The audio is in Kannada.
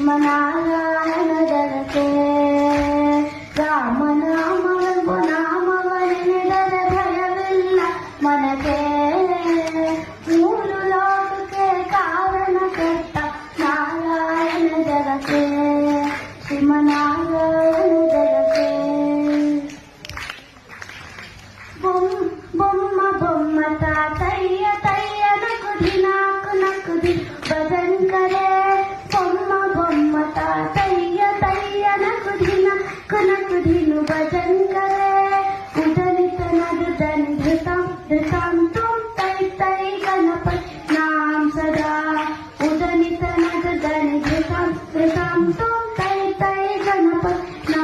ಶ್ರೀಮನಾರಾಯಣ ಜಗಕ್ಕೆ ರಾಮನಾಮವೆಂಬ ನಾಮವನೆನೆದರೆ ಭಯವಿಲ್ಲ ಮನಕ್ಕೆ ಮೂರು ಲೋಕಕ್ಕೆ ಕಾರಣಕರ್ತ ನಾರಾಯಣ ಜಗಕ್ಕೆ ಶ್ರೀಮನಾರಾಯಣ ಜಗಕ್ಕೆ ಬೊಮ್ಮ ಬೊಮ್ಮ ತಾತಯ್ಯ ತಯ್ಯ ನಕುದಿ ನಾಕು ನಕುದಿ ಭಜನ್ ಕರೆ ಬೊಮ್ಮ ಬೊಮ್ಮ ತಾತಯ್ಯ ತಯ್ಯ ನಕುದಿ ನಾಕು ನಕುದಿನು ಭಜನ್ ಕರೆ